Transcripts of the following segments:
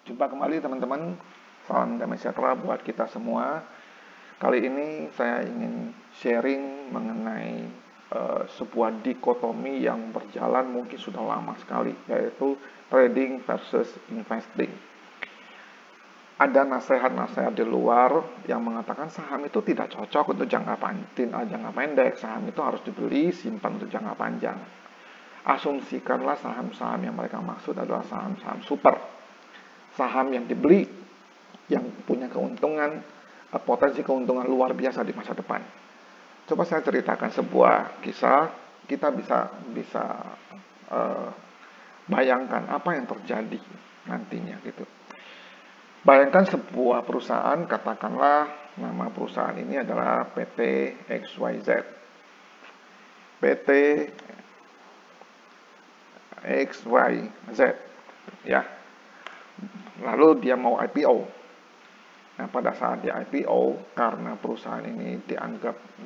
Jumpa kembali teman-teman, salam damai sejahtera buat kita semua. Kali ini saya ingin sharing mengenai sebuah dikotomi yang berjalan mungkin sudah lama sekali, yaitu trading versus investing. Ada nasihat-nasihat di luar yang mengatakan saham itu tidak cocok untuk jangka pendek, saham itu harus dibeli, simpan untuk jangka panjang. Asumsikanlah saham-saham yang mereka maksud adalah saham-saham super, saham yang dibeli, yang punya keuntungan, potensi keuntungan luar biasa di masa depan. Coba saya ceritakan sebuah kisah, kita bisa bayangkan apa yang terjadi nantinya gitu. Bayangkan sebuah perusahaan, katakanlah nama perusahaan ini adalah PT XYZ. PT XYZ, ya. Lalu dia mau IPO. Nah, pada saat di IPO, karena perusahaan ini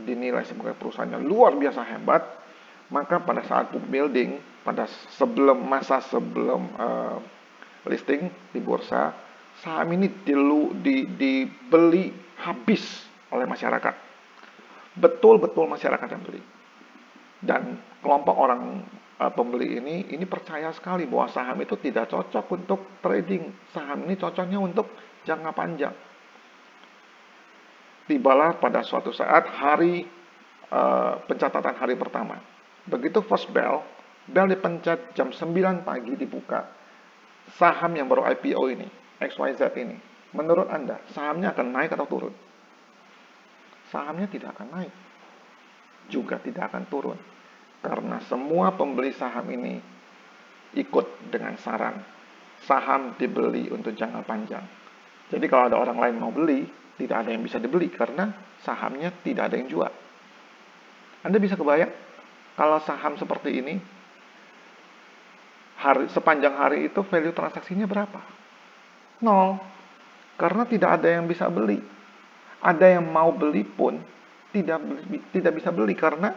dinilai sebagai perusahaan yang luar biasa hebat, maka pada saat book building, masa sebelum listing di bursa, saham ini dibeli habis oleh masyarakat. Betul-betul masyarakat yang beli. Dan kelompok orang pembeli ini percaya sekali bahwa saham itu tidak cocok untuk trading. Saham ini cocoknya untuk jangka panjang. Tibalah pada suatu saat hari pencatatan hari pertama. Begitu first bell dipencet jam 9 pagi dibuka. Saham yang baru IPO ini, XYZ ini, menurut Anda, sahamnya akan naik atau turun? Sahamnya tidak akan naik. Juga tidak akan turun. Karena semua pembeli saham ini ikut dengan saran. Saham dibeli untuk jangka panjang. Jadi kalau ada orang lain mau beli, tidak ada yang bisa dibeli karena sahamnya tidak ada yang jual. Anda bisa kebayang kalau saham seperti ini, sepanjang hari itu value transaksinya berapa? 0. Karena tidak ada yang bisa beli. Ada yang mau beli pun tidak bisa beli karena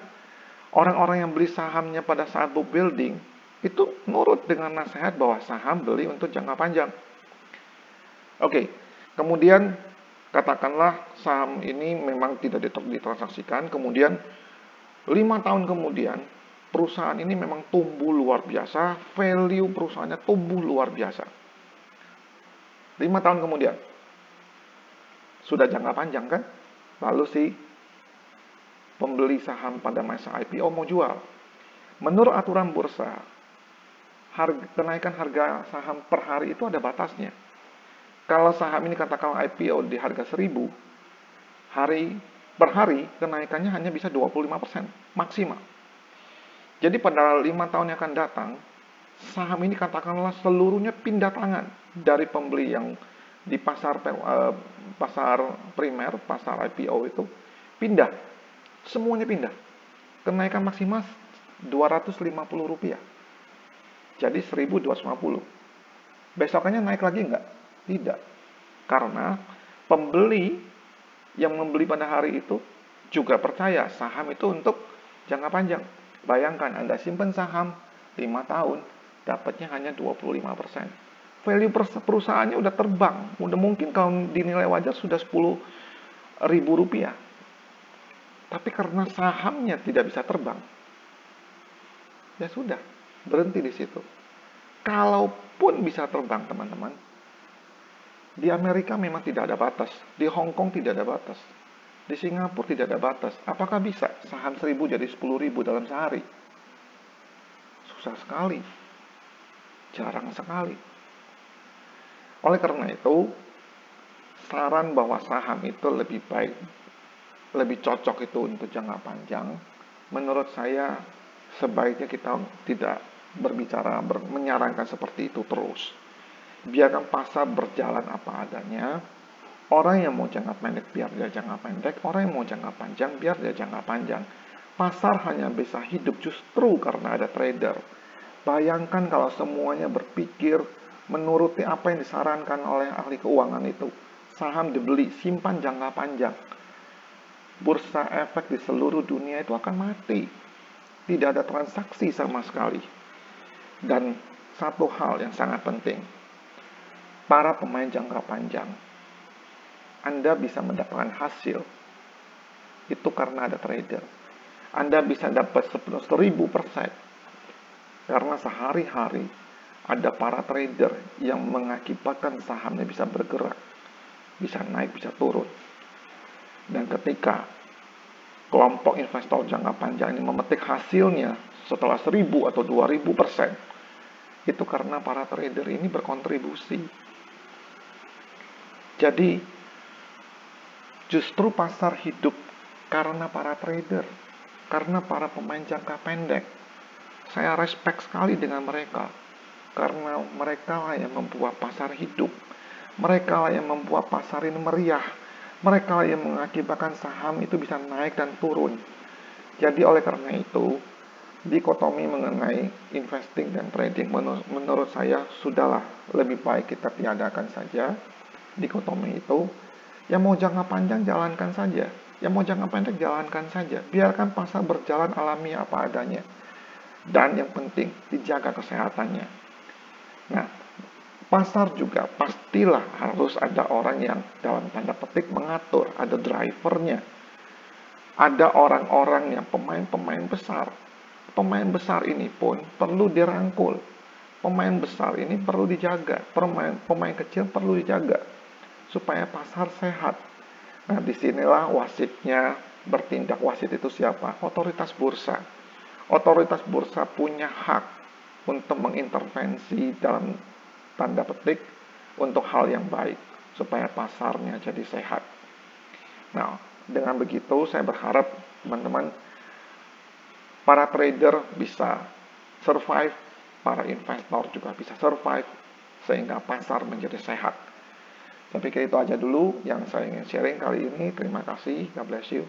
orang-orang yang beli sahamnya pada saat book building itu nurut dengan nasihat bahwa saham beli untuk jangka panjang. Oke, kemudian katakanlah saham ini memang tidak ditransaksikan, kemudian 5 tahun kemudian perusahaan ini memang tumbuh luar biasa, value perusahaannya tumbuh luar biasa. 5 tahun kemudian, sudah jangka panjang kan? Lalu si pembeli saham pada masa IPO mau jual. Menurut aturan bursa, kenaikan harga saham per hari itu ada batasnya. Kalau saham ini katakanlah IPO di harga 1.000, per hari kenaikannya hanya bisa 25% maksimal. Jadi pada 5 tahun yang akan datang, saham ini katakanlah seluruhnya pindah tangan dari pembeli yang di pasar primer, pasar IPO itu pindah. Semuanya pindah. Kenaikan maksimal Rp250. Jadi 1.250. Besokannya naik lagi enggak? Tidak. Karena pembeli yang membeli pada hari itu juga percaya saham itu untuk jangka panjang. Bayangkan Anda simpan saham 5 tahun, dapatnya hanya 25%. Value perusahaannya udah terbang. Udah mungkin kalau dinilai wajar sudah Rp10.000. Tapi karena sahamnya tidak bisa terbang, ya sudah, berhenti di situ. Kalaupun bisa terbang, teman-teman, di Amerika memang tidak ada batas, di Hong Kong tidak ada batas, di Singapura tidak ada batas. Apakah bisa saham 1.000 jadi 10.000 dalam sehari? Susah sekali, jarang sekali. Oleh karena itu, saran bahwa saham itu lebih baik, lebih cocok itu untuk jangka panjang, menurut saya sebaiknya kita tidak menyarankan seperti itu terus. Biarkan pasar berjalan apa adanya. Orang yang mau jangka pendek biar dia jangka pendek, orang yang mau jangka panjang biar dia jangka panjang. Pasar hanya bisa hidup justru karena ada trader. Bayangkan kalau semuanya berpikir menuruti apa yang disarankan oleh ahli keuangan itu. Saham dibeli, simpan jangka panjang. Bursa efek di seluruh dunia itu akan mati. Tidak ada transaksi sama sekali. Dan satu hal yang sangat penting, para pemain jangka panjang, Anda bisa mendapatkan hasil itu karena ada trader. Anda bisa dapat 1000% karena sehari-hari ada para trader yang mengakibatkan sahamnya bisa bergerak, bisa naik, bisa turun. Dan ketika kelompok investor jangka panjang ini memetik hasilnya setelah 1000 atau 2000%, itu karena para trader ini berkontribusi. Jadi, justru pasar hidup karena para trader, karena para pemain jangka pendek. Saya respect sekali dengan mereka, karena mereka lah yang membuat pasar hidup. Mereka lah yang membuat pasar ini meriah. Mereka lah yang mengakibatkan saham itu bisa naik dan turun. Jadi oleh karena itu, dikotomi mengenai investing dan trading menurut saya sudahlah, lebih baik kita tiadakan saja dikotomi itu. Yang mau jangka panjang jalankan saja, yang mau jangka pendek jalankan saja, biarkan pasar berjalan alami apa adanya, dan yang penting dijaga kesehatannya. Nah, pasar juga pastilah harus ada orang yang dalam tanda petik mengatur, ada drivernya, ada orang-orang yang pemain-pemain besar. Pemain besar ini pun perlu dirangkul. Pemain besar ini perlu dijaga. Pemain kecil perlu dijaga supaya pasar sehat. Nah, disinilah wasitnya bertindak. Wasit itu siapa? Otoritas bursa. Otoritas bursa punya hak untuk mengintervensi dalam tanda petik untuk hal yang baik supaya pasarnya jadi sehat. Nah, dengan begitu saya berharap teman-teman para trader bisa survive, para investor juga bisa survive, sehingga pasar menjadi sehat. Saya pikir itu aja dulu yang saya ingin sharing kali ini. Terima kasih. God bless you.